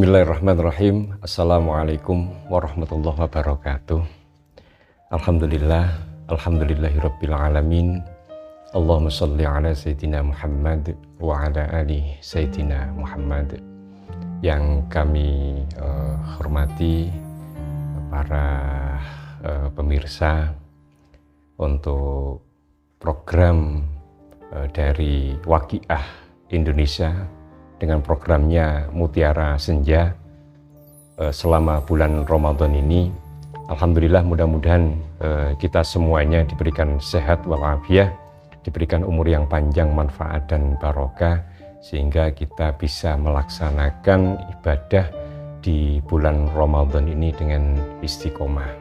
Bismillahirrahmanirrahim. Assalamualaikum warahmatullahi wabarakatuh. Alhamdulillahirabbil alamin. Allahumma shalli ala sayyidina Muhammad wa ala ali sayyidina Muhammad. Yang kami hormati para pemirsa untuk program dari Waqiah Indonesia dengan programnya Mutiara Senja selama bulan Ramadan ini. Alhamdulillah, mudah-mudahan kita semuanya diberikan sehat walafiat, diberikan umur yang panjang, manfaat dan barokah, sehingga kita bisa melaksanakan ibadah di bulan Ramadan ini dengan istiqomah.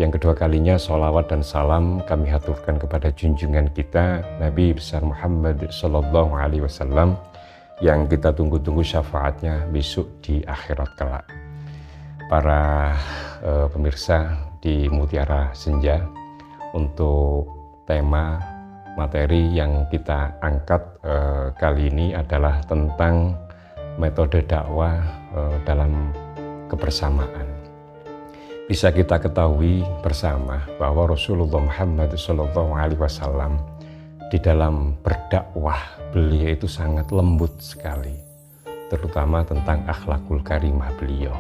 Yang kedua kalinya sholawat dan salam kami haturkan kepada junjungan kita Nabi besar Muhammad Sallallahu Alaihi Wasallam, yang kita tunggu-tunggu syafaatnya besok di akhirat kelak. Para pemirsa di Mutiara Senja, untuk tema materi yang kita angkat kali ini adalah tentang metode dakwah dalam kebersamaan. Bisa kita ketahui bersama bahwa Rasulullah Muhammad SAW di dalam berdakwah beliau itu sangat lembut sekali, terutama tentang akhlakul karimah beliau.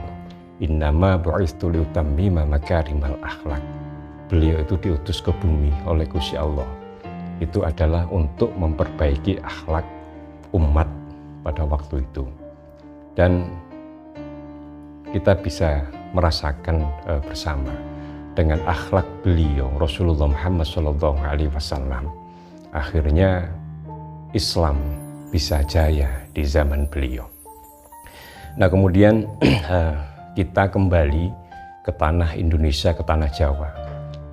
Innama bu'istu liutammima makarimal akhlak. Beliau itu diutus ke bumi oleh Gusti Allah. Itu adalah untuk memperbaiki akhlak umat pada waktu itu. Dan kita bisa merasakan bersama dengan akhlak beliau Rasulullah Muhammad SAW. Akhirnya Islam bisa jaya di zaman beliau. Nah, kemudian kita kembali ke tanah Indonesia, ke tanah Jawa.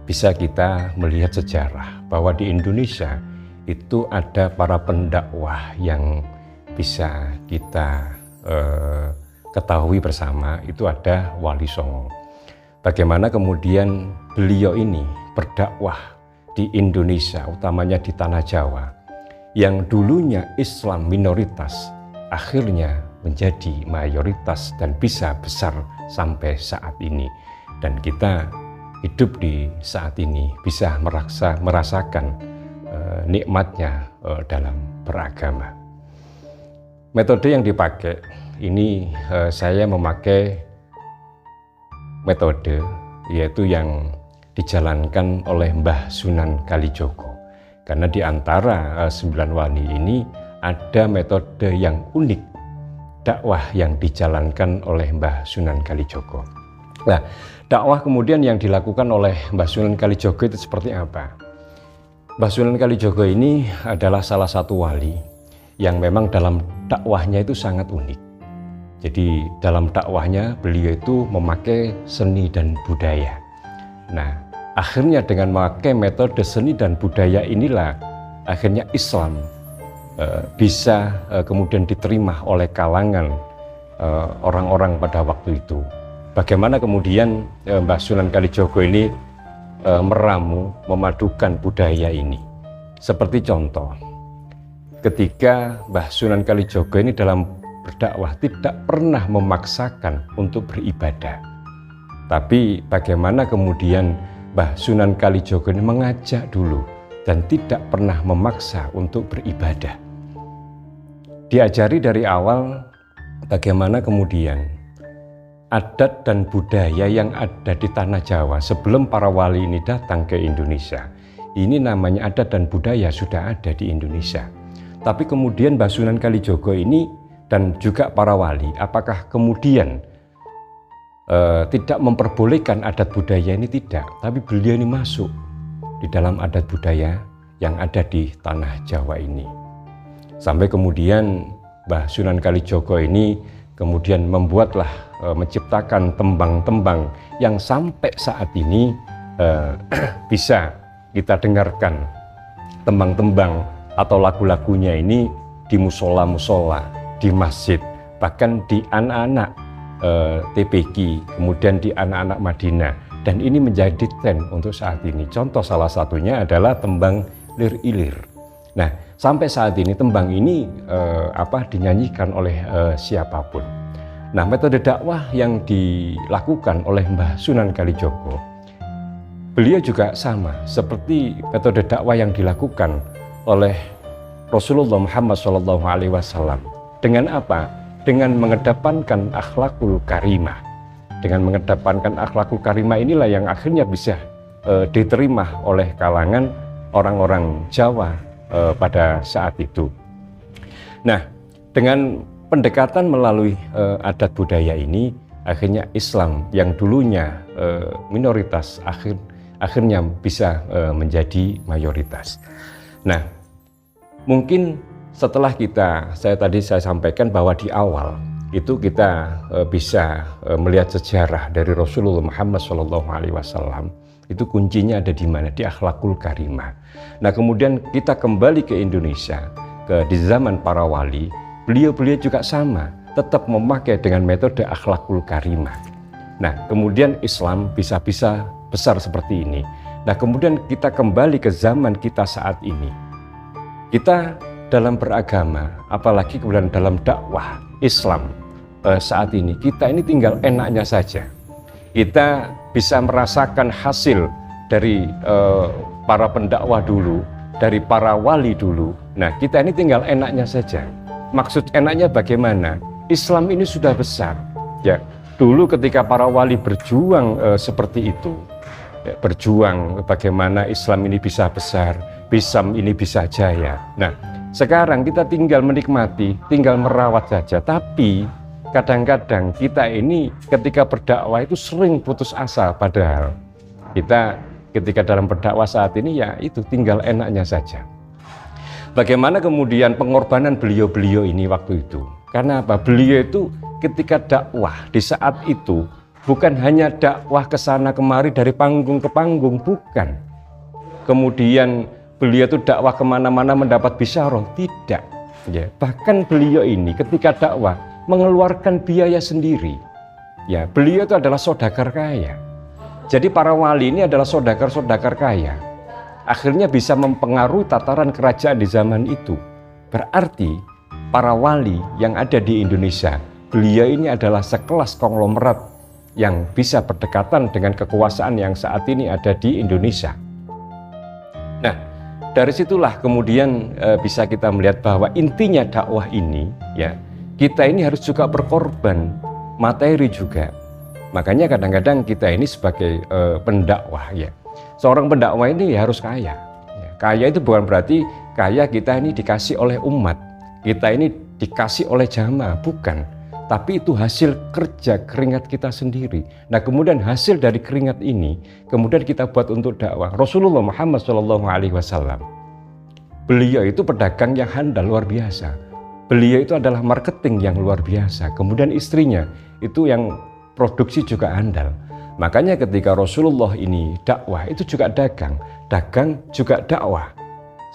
Bisa kita melihat sejarah bahwa di Indonesia itu ada para pendakwah yang bisa kita ketahui bersama. Itu ada Wali Songo. Bagaimana kemudian beliau ini berdakwah di Indonesia, utamanya di tanah Jawa, yang dulunya Islam minoritas, akhirnya menjadi mayoritas dan bisa besar sampai saat ini. Dan kita hidup di saat ini bisa merasakan nikmatnya dalam beragama. Metode yang dipakai ini, saya memakai metode yaitu yang dijalankan oleh Mbah Sunan Kalijogo. Karena di antara 9 wali ini ada metode yang unik, dakwah yang dijalankan oleh Mbah Sunan Kalijogo. Nah, dakwah kemudian yang dilakukan oleh Mbah Sunan Kalijogo itu seperti apa? Mbah Sunan Kalijogo ini adalah salah satu wali yang memang dalam dakwahnya itu sangat unik. Jadi dalam dakwahnya beliau itu memakai seni dan budaya. Nah, akhirnya dengan memakai metode seni dan budaya inilah akhirnya Islam bisa kemudian diterima oleh kalangan orang-orang pada waktu itu. Bagaimana kemudian Mbah Sunan Kalijogo ini meramu, memadukan budaya ini. Seperti contoh, ketika Mbah Sunan Kalijogo ini dalam berdakwah tidak pernah memaksakan untuk beribadah. Tapi bagaimana kemudian Mbah Sunan Kalijogo ini mengajak dulu dan tidak pernah memaksa untuk beribadah. Diajari dari awal bagaimana kemudian adat dan budaya yang ada di tanah Jawa sebelum para wali ini datang ke Indonesia. Ini namanya adat dan budaya sudah ada di Indonesia. Tapi kemudian Mbah Sunan Kalijogo ini dan juga para wali, apakah kemudian tidak memperbolehkan adat budaya ini? Tidak, tapi beliau ini masuk di dalam adat budaya yang ada di tanah Jawa ini. Sampai kemudian Mbah Sunan Kalijogo ini kemudian membuatlah, menciptakan tembang-tembang yang sampai saat ini bisa kita dengarkan tembang-tembang atau lagu-lagunya ini di musola-musola, di masjid, bahkan di anak-anak TPQ, kemudian di anak-anak Madinah. Dan ini menjadi tren untuk saat ini. Contoh salah satunya adalah tembang Lir Ilir. Nah, sampai saat ini tembang ini dinyanyikan oleh siapapun. Nah, metode dakwah yang dilakukan oleh Mbah Sunan Kalijogo, beliau juga sama seperti metode dakwah yang dilakukan oleh Rasulullah Muhammad SAW. Dengan apa? Dengan mengedepankan akhlakul karimah. Dengan mengedepankan akhlakul karimah inilah yang akhirnya bisa diterima oleh kalangan orang-orang Jawa pada saat itu. Nah, dengan pendekatan melalui adat budaya ini, akhirnya Islam yang dulunya minoritas akhirnya bisa menjadi mayoritas. Nah, mungkin setelah saya sampaikan bahwa di awal itu kita bisa melihat sejarah dari Rasulullah Muhammad SAW. Itu kuncinya ada di mana? Di akhlakul karimah. Nah, kemudian kita kembali ke Indonesia, di zaman para wali. Beliau juga sama, tetap memakai dengan metode akhlakul karimah. Nah, kemudian Islam bisa-bisa besar seperti ini. Nah, kemudian kita kembali ke zaman kita saat ini. Kita dalam beragama, apalagi kemudian dalam dakwah Islam saat ini, kita ini tinggal enaknya saja. Kita bisa merasakan hasil dari para pendakwah dulu, dari para wali dulu. Nah, kita ini tinggal enaknya saja. Maksud enaknya bagaimana? Islam ini sudah besar. Ya, dulu ketika para wali berjuang seperti itu, ya, berjuang bagaimana Islam ini bisa besar, Islam ini bisa jaya. Nah, sekarang kita tinggal menikmati, tinggal merawat saja. Tapi kadang-kadang kita ini ketika berdakwah itu sering putus asa. Padahal kita ketika dalam berdakwah saat ini ya itu tinggal enaknya saja. Bagaimana kemudian pengorbanan beliau-beliau ini waktu itu? Karena apa? Beliau itu ketika dakwah di saat itu bukan hanya dakwah ke sana kemari dari panggung ke panggung, bukan. Kemudian beliau itu dakwah kemana-mana mendapat bisyarah, tidak. Ya, bahkan beliau ini ketika dakwah mengeluarkan biaya sendiri. Ya, beliau itu adalah saudagar kaya. Jadi para wali ini adalah saudagar-saudagar kaya. Akhirnya bisa mempengaruhi tataran kerajaan di zaman itu. Berarti para wali yang ada di Indonesia, beliau ini adalah sekelas konglomerat yang bisa berdekatan dengan kekuasaan yang saat ini ada di Indonesia. Nah, dari situlah kemudian bisa kita melihat bahwa intinya dakwah ini, ya, kita ini harus juga berkorban materi juga. Makanya kadang-kadang kita ini sebagai pendakwah, ya, seorang pendakwah ini ya harus kaya. Kaya itu bukan berarti kaya kita ini dikasih oleh umat, kita ini dikasih oleh jamaah, bukan. Tapi itu hasil kerja keringat kita sendiri. Nah, kemudian hasil dari keringat ini kemudian kita buat untuk dakwah. Rasulullah Muhammad SAW, beliau itu pedagang yang handal luar biasa. Beliau itu adalah marketing yang luar biasa. Kemudian istrinya itu yang produksi juga handal. Makanya ketika Rasulullah ini dakwah itu juga dagang juga dakwah.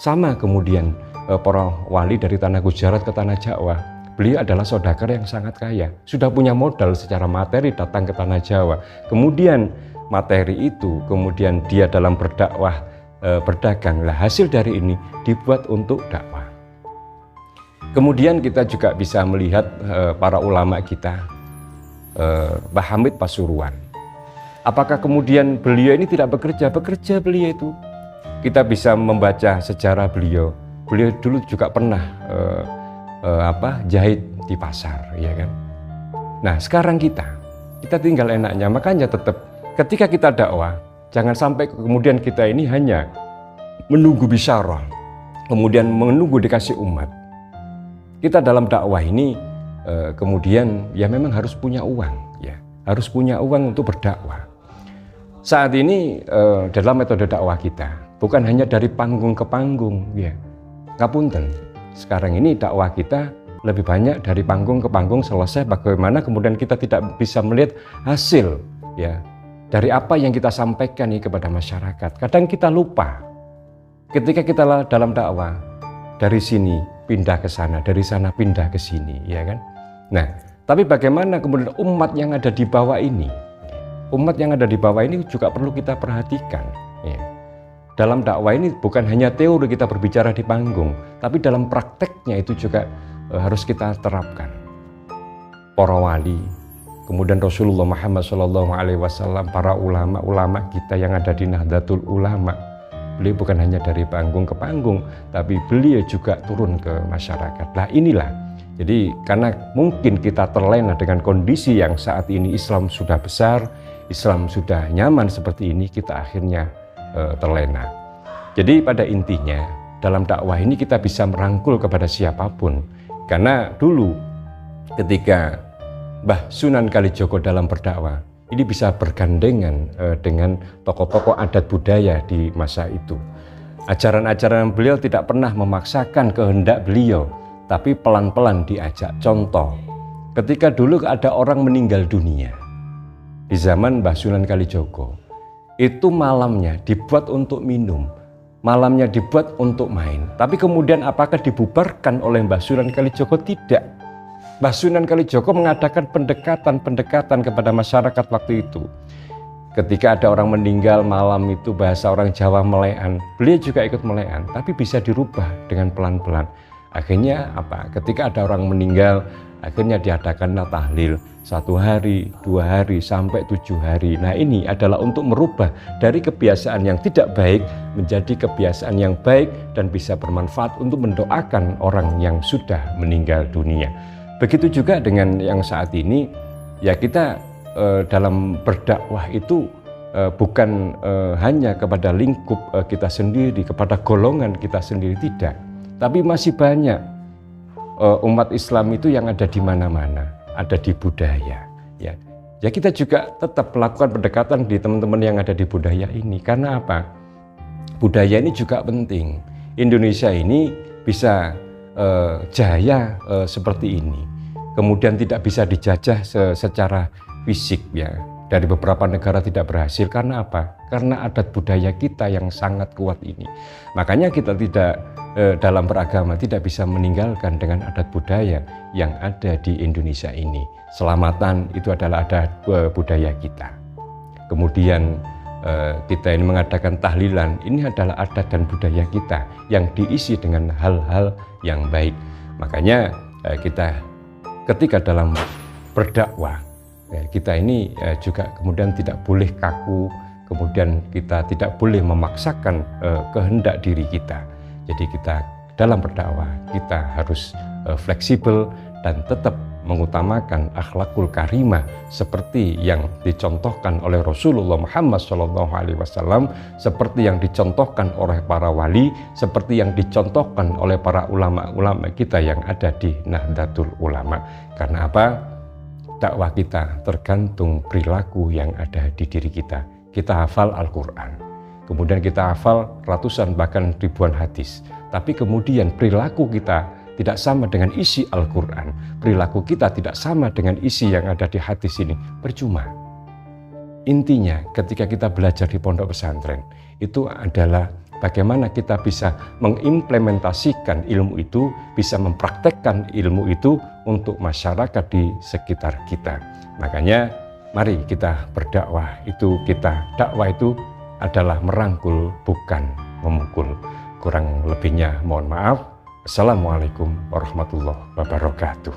Sama kemudian para wali dari tanah Gujarat ke tanah Jawa, beliau adalah saudagar yang sangat kaya, sudah punya modal secara materi datang ke tanah Jawa. Kemudian materi itu kemudian dia dalam berdakwah berdagang. Lah hasil dari ini dibuat untuk dakwah. Kemudian kita juga bisa melihat para ulama kita, Mbah Hamid Pasuruan. Apakah kemudian beliau ini tidak bekerja? Bekerja beliau itu. Kita bisa membaca sejarah beliau. Beliau dulu juga pernah jahit di pasar, ya kan? Nah, sekarang kita tinggal enaknya. Makanya tetap ketika kita dakwah, jangan sampai kemudian kita ini hanya menunggu bisyarah, kemudian menunggu dikasih umat. Kita dalam dakwah ini kemudian ya memang harus punya uang, ya, harus punya uang untuk berdakwah. Saat ini dalam metode dakwah kita bukan hanya dari panggung ke panggung, ya, ngapunten. Sekarang ini dakwah kita lebih banyak dari panggung ke panggung, selesai bagaimana kemudian kita tidak bisa melihat hasil, ya, dari apa yang kita sampaikan ini kepada masyarakat. Kadang kita lupa ketika kita dalam dakwah, dari sini pindah ke sana, dari sana pindah ke sini, ya kan? Nah, tapi bagaimana kemudian umat yang ada di bawah ini? Umat yang ada di bawah ini juga perlu kita perhatikan, ya. Dalam dakwah ini bukan hanya teori kita berbicara di panggung, tapi dalam prakteknya itu juga harus kita terapkan. Para wali, kemudian Rasulullah Muhammad SAW, para ulama-ulama kita yang ada di Nahdlatul Ulama. Beliau bukan hanya dari panggung ke panggung, tapi beliau juga turun ke masyarakat. Nah inilah, jadi karena mungkin kita terlena dengan kondisi yang saat ini Islam sudah besar, Islam sudah nyaman seperti ini, kita akhirnya terlena. Jadi pada intinya, dalam dakwah ini kita bisa merangkul kepada siapapun. Karena dulu ketika Mbah Sunan Kalijogo dalam berdakwah, ini bisa bergandengan dengan tokoh-tokoh adat budaya di masa itu. Ajaran-ajaran beliau tidak pernah memaksakan kehendak beliau, tapi pelan-pelan diajak contoh. Ketika dulu ada orang meninggal dunia, di zaman Mbah Sunan Kalijogo, itu malamnya dibuat untuk minum, malamnya dibuat untuk main. Tapi kemudian apakah dibubarkan oleh Mbah Sunan Kalijogo? Tidak. Mbah Sunan Kalijogo mengadakan pendekatan kepada masyarakat waktu itu. Ketika ada orang meninggal malam itu, bahasa orang Jawa melean, beliau juga ikut melean, tapi bisa dirubah dengan pelan-pelan. Akhirnya apa? Ketika ada orang meninggal, akhirnya diadakanlah tahlil 1 hari, 2 hari, sampai 7 hari. Nah ini adalah untuk merubah dari kebiasaan yang tidak baik menjadi kebiasaan yang baik dan bisa bermanfaat untuk mendoakan orang yang sudah meninggal dunia. Begitu juga dengan yang saat ini, ya kita dalam berdakwah itu bukan hanya kepada lingkup kita sendiri, kepada golongan kita sendiri, tidak. Tapi masih banyak umat Islam itu yang ada di mana-mana, ada di budaya. Ya kita juga tetap melakukan pendekatan di teman-teman yang ada di budaya ini. Karena apa? Budaya ini juga penting. Indonesia ini bisa jaya seperti ini. Kemudian tidak bisa dijajah secara fisik ya. Dari beberapa negara tidak berhasil. Karena apa? Karena adat budaya kita yang sangat kuat ini. Makanya kita tidak dalam beragama tidak bisa meninggalkan dengan adat budaya yang ada di Indonesia ini. Selamatan itu adalah adat budaya kita. Kemudian kita ini mengadakan tahlilan, ini adalah adat dan budaya kita yang diisi dengan hal-hal yang baik. Makanya kita ketika dalam berdakwah, kita ini juga kemudian tidak boleh kaku, kemudian kita tidak boleh memaksakan kehendak diri kita. Jadi kita dalam berdakwah, kita harus fleksibel dan tetap mengutamakan akhlakul karimah seperti yang dicontohkan oleh Rasulullah Muhammad SAW, seperti yang dicontohkan oleh para wali, seperti yang dicontohkan oleh para ulama-ulama kita yang ada di Nahdlatul Ulama. Karena apa? Dakwah kita tergantung perilaku yang ada di diri kita. Kita hafal Al-Quran, kemudian kita hafal ratusan bahkan ribuan hadis, tapi kemudian perilaku kita tidak sama dengan isi Al-Quran, perilaku kita tidak sama dengan isi yang ada di hadis ini, percuma. Intinya ketika kita belajar di pondok pesantren, itu adalah bagaimana kita bisa mengimplementasikan ilmu itu, bisa mempraktekkan ilmu itu untuk masyarakat di sekitar kita. Makanya mari kita berdakwah, dakwah itu adalah merangkul bukan memukul. Kurang lebihnya mohon maaf. Assalamualaikum warahmatullahi wabarakatuh.